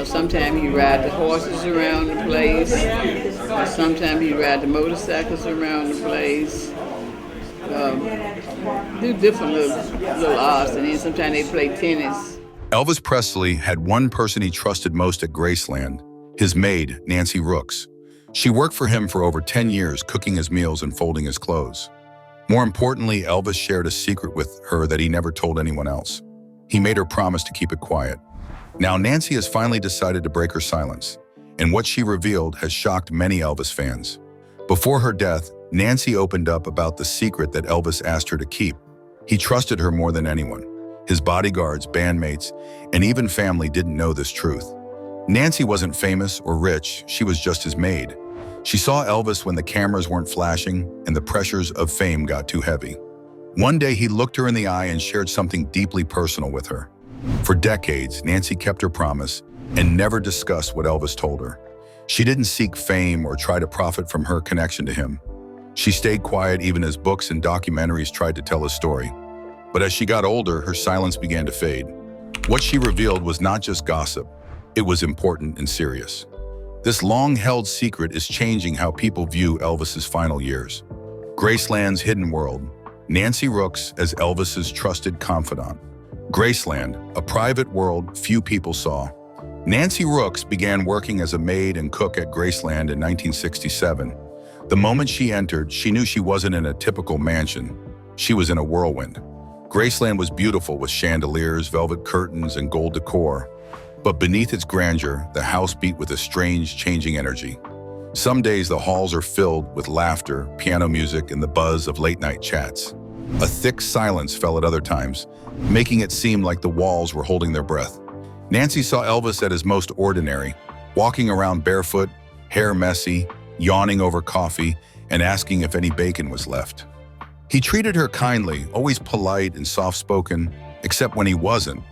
Sometimes he ride the horses around the place. Sometimes he ride the motorcycles around the place. Do different little arts, and then sometimes they play tennis. Elvis Presley had one person he trusted most at Graceland, his maid, Nancy Rooks. She worked for him for over 10 years, cooking his meals and folding his clothes. More importantly, Elvis shared a secret with her that he never told anyone else. He made her promise to keep it quiet. Now Nancy has finally decided to break her silence, and what she revealed has shocked many Elvis fans. Before her death, Nancy opened up about the secret that Elvis asked her to keep. He trusted her more than anyone. His bodyguards, bandmates, and even family didn't know this truth. Nancy wasn't famous or rich, she was just his maid. She saw Elvis when the cameras weren't flashing and the pressures of fame got too heavy. One day he looked her in the eye and shared something deeply personal with her. For decades, Nancy kept her promise and never discussed what Elvis told her. She didn't seek fame or try to profit from her connection to him. She stayed quiet even as books and documentaries tried to tell his story. But as she got older, her silence began to fade. What she revealed was not just gossip, it was important and serious. This long-held secret is changing how people view Elvis's final years. Graceland's hidden world. Nancy Rooks as Elvis's trusted confidant. Graceland, a private world few people saw. Nancy Rooks began working as a maid and cook at Graceland in 1967. The moment she entered, she knew she wasn't in a typical mansion. She was in a whirlwind. Graceland was beautiful with chandeliers, velvet curtains, and gold decor. But beneath its grandeur, the house beat with a strange, changing energy. Some days the halls are filled with laughter, piano music, and the buzz of late-night chats. A thick silence fell at other times, making it seem like the walls were holding their breath. Nancy saw Elvis at his most ordinary, walking around barefoot, hair messy, yawning over coffee, and asking if any bacon was left. He treated her kindly, always polite and soft-spoken, except when he wasn't.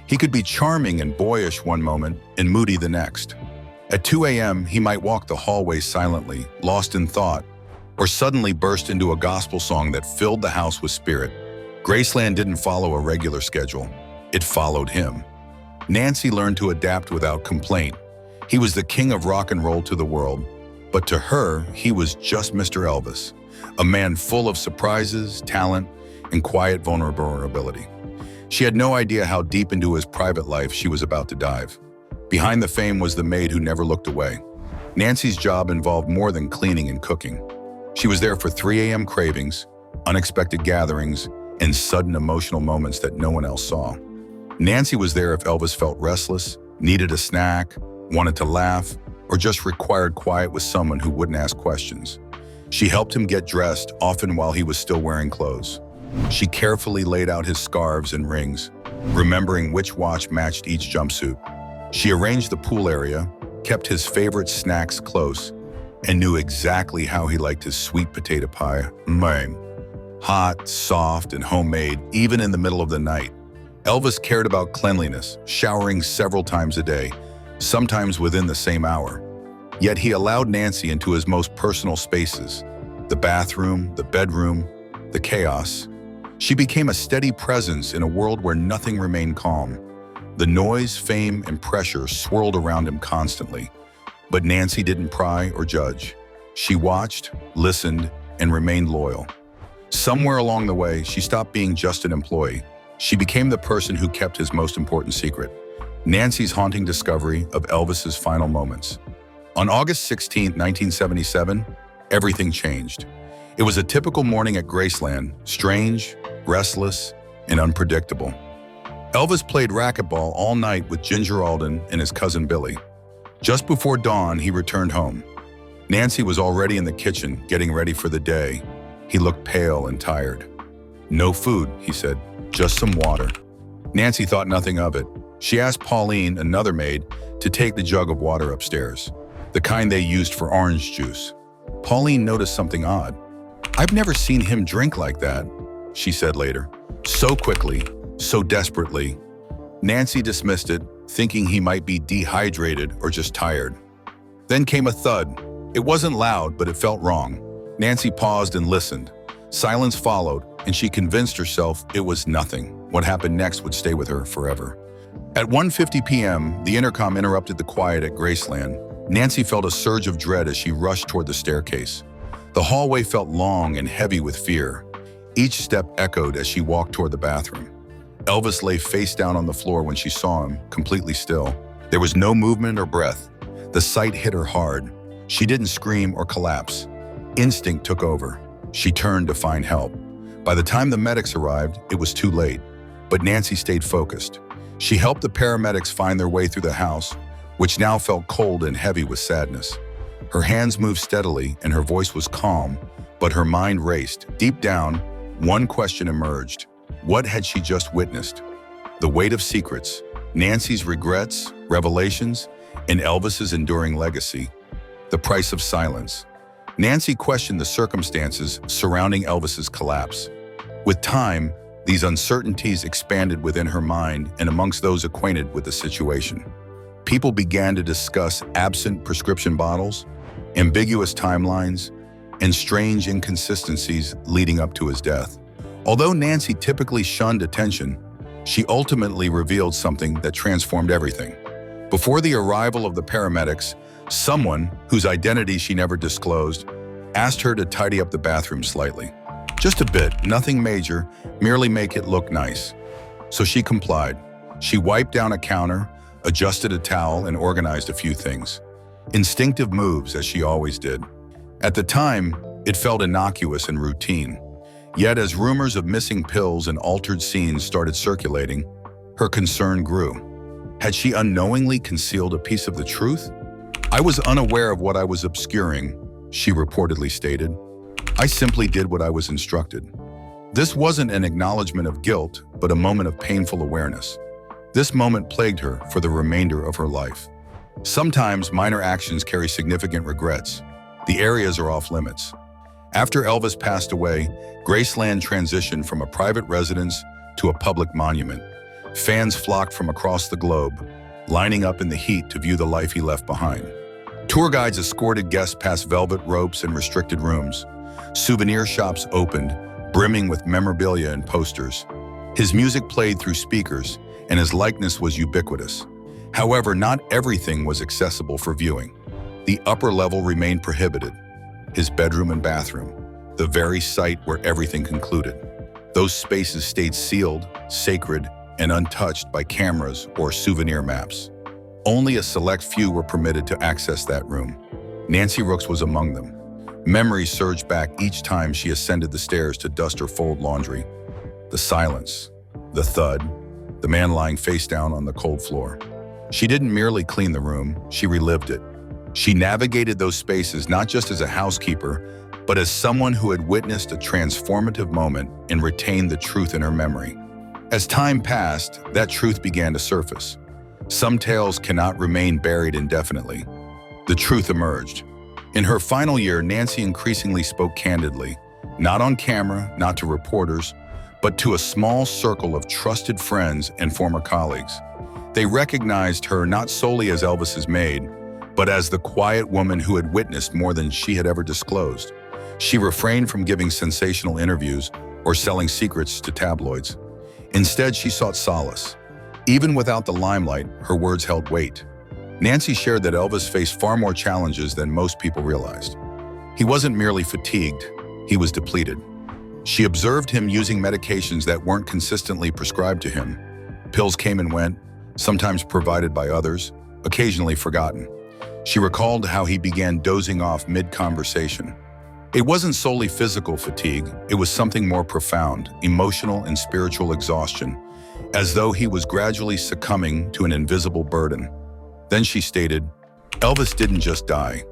He could be charming and boyish one moment and moody the next. At 2 a.m., he might walk the hallway silently, lost in thought, or suddenly burst into a gospel song that filled the house with spirit. Graceland didn't follow a regular schedule. It followed him. Nancy learned to adapt without complaint. He was the king of rock and roll to the world, but to her, he was just Mr. Elvis, a man full of surprises, talent, and quiet vulnerability. She had no idea how deep into his private life she was about to dive. Behind the fame was the maid who never looked away. Nancy's job involved more than cleaning and cooking. She was there for 3 a.m. cravings, unexpected gatherings, and sudden emotional moments that no one else saw. Nancy was there if Elvis felt restless, needed a snack, wanted to laugh, or just required quiet with someone who wouldn't ask questions. She helped him get dressed, often while he was still wearing clothes. She carefully laid out his scarves and rings, remembering which watch matched each jumpsuit. She arranged the pool area, kept his favorite snacks close, and knew exactly how he liked his sweet potato pie. Hot, soft, and homemade, even in the middle of the night. Elvis cared about cleanliness, showering several times a day, sometimes within the same hour. Yet he allowed Nancy into his most personal spaces, the bathroom, the bedroom, the chaos. She became a steady presence in a world where nothing remained calm. The noise, fame, and pressure swirled around him constantly. But Nancy didn't pry or judge. She watched, listened, and remained loyal. Somewhere along the way, she stopped being just an employee. She became the person who kept his most important secret, Nancy's haunting discovery of Elvis's final moments. On August 16, 1977, everything changed. It was a typical morning at Graceland, strange, restless, and unpredictable. Elvis played racquetball all night with Ginger Alden and his cousin Billy. Just before dawn, he returned home. Nancy was already in the kitchen, getting ready for the day. He looked pale and tired. "No food," he said, "just some water." Nancy thought nothing of it. She asked Pauline, another maid, to take the jug of water upstairs, the kind they used for orange juice. Pauline noticed something odd. "I've never seen him drink like that," she said later. So quickly, so desperately. Nancy dismissed it, thinking he might be dehydrated or just tired. Then came a thud. It wasn't loud, but it felt wrong. Nancy paused and listened. Silence followed, and she convinced herself it was nothing. What happened next would stay with her forever. At 1:50 p.m., the intercom interrupted the quiet at Graceland. Nancy felt a surge of dread as she rushed toward the staircase. The hallway felt long and heavy with fear. Each step echoed as she walked toward the bathroom. Elvis lay face down on the floor when she saw him, completely still. There was no movement or breath. The sight hit her hard. She didn't scream or collapse. Instinct took over. She turned to find help. By the time the medics arrived, it was too late. But Nancy stayed focused. She helped the paramedics find their way through the house, which now felt cold and heavy with sadness. Her hands moved steadily and her voice was calm, but her mind raced. Deep down, one question emerged. What had she just witnessed? The weight of secrets, Nancy's regrets, revelations, and Elvis's enduring legacy. The price of silence. Nancy questioned the circumstances surrounding Elvis's collapse. With time, these uncertainties expanded within her mind and amongst those acquainted with the situation. People began to discuss absent prescription bottles, ambiguous timelines, and strange inconsistencies leading up to his death. Although Nancy typically shunned attention, she ultimately revealed something that transformed everything. Before the arrival of the paramedics, someone, whose identity she never disclosed, asked her to tidy up the bathroom slightly. Just a bit, nothing major, merely make it look nice. So she complied. She wiped down a counter, adjusted a towel, and organized a few things. Instinctive moves, as she always did. At the time, it felt innocuous and routine. Yet as rumors of missing pills and altered scenes started circulating, her concern grew. Had she unknowingly concealed a piece of the truth? "I was unaware of what I was obscuring," she reportedly stated. "I simply did what I was instructed." This wasn't an acknowledgement of guilt, but a moment of painful awareness. This moment plagued her for the remainder of her life. Sometimes minor actions carry significant regrets. The areas are off limits. After Elvis passed away, Graceland transitioned from a private residence to a public monument. Fans flocked from across the globe, lining up in the heat to view the life he left behind. Tour guides escorted guests past velvet ropes and restricted rooms. Souvenir shops opened, brimming with memorabilia and posters. His music played through speakers, and his likeness was ubiquitous. However, not everything was accessible for viewing. The upper level remained prohibited. His bedroom and bathroom, the very site where everything concluded. Those spaces stayed sealed, sacred, and untouched by cameras or souvenir maps. Only a select few were permitted to access that room. Nancy Rooks was among them. Memories surged back each time she ascended the stairs to dust or fold laundry. The silence, the thud, the man lying face down on the cold floor. She didn't merely clean the room, she relived it. She navigated those spaces not just as a housekeeper, but as someone who had witnessed a transformative moment and retained the truth in her memory. As time passed, that truth began to surface. Some tales cannot remain buried indefinitely. The truth emerged. In her final year, Nancy increasingly spoke candidly, not on camera, not to reporters, but to a small circle of trusted friends and former colleagues. They recognized her not solely as Elvis's maid, but as the quiet woman who had witnessed more than she had ever disclosed. She refrained from giving sensational interviews or selling secrets to tabloids. Instead, she sought solace. Even without the limelight, her words held weight. Nancy shared that Elvis faced far more challenges than most people realized. He wasn't merely fatigued, he was depleted. She observed him using medications that weren't consistently prescribed to him. Pills came and went, sometimes provided by others, occasionally forgotten. She recalled how he began dozing off mid-conversation. It wasn't solely physical fatigue, it was something more profound, emotional and spiritual exhaustion, as though he was gradually succumbing to an invisible burden. Then she stated, "Elvis didn't just die.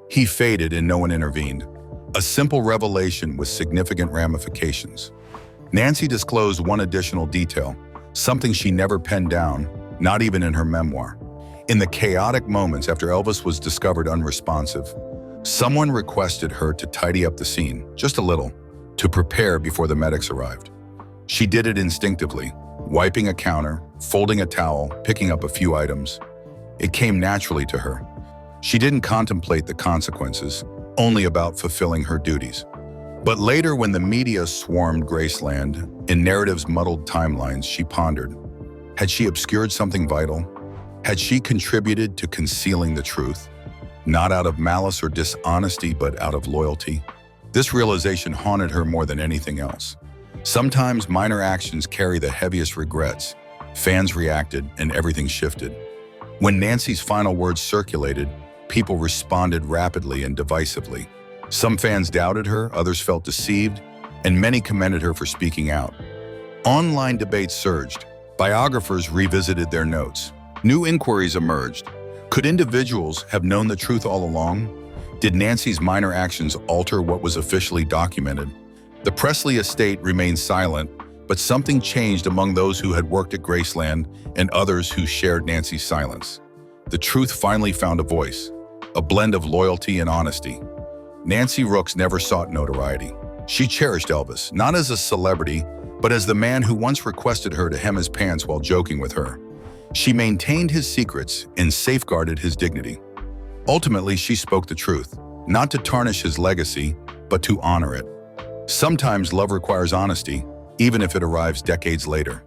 He faded and no one intervened." A simple revelation with significant ramifications. Nancy disclosed one additional detail, something she never penned down, not even in her memoir. In the chaotic moments after Elvis was discovered unresponsive, someone requested her to tidy up the scene, just a little, to prepare before the medics arrived. She did it instinctively, wiping a counter, folding a towel, picking up a few items. It came naturally to her. She didn't contemplate the consequences, only about fulfilling her duties. But later, when the media swarmed Graceland, in narratives muddled timelines, she pondered, Had she obscured something vital? Had she contributed to concealing the truth? Not out of malice or dishonesty, but out of loyalty? This realization haunted her more than anything else. Sometimes minor actions carry the heaviest regrets. Fans reacted and everything shifted. When Nancy's final words circulated, people responded rapidly and divisively. Some fans doubted her, others felt deceived, and many commended her for speaking out. Online debates surged. Biographers revisited their notes. New inquiries emerged. Could individuals have known the truth all along? Did Nancy's minor actions alter what was officially documented? The Presley estate remained silent, but something changed among those who had worked at Graceland and others who shared Nancy's silence. The truth finally found a voice, a blend of loyalty and honesty. Nancy Rooks never sought notoriety. She cherished Elvis, not as a celebrity, but as the man who once requested her to hem his pants while joking with her. She maintained his secrets and safeguarded his dignity. Ultimately, she spoke the truth, not to tarnish his legacy, but to honor it. Sometimes love requires honesty, even if it arrives decades later.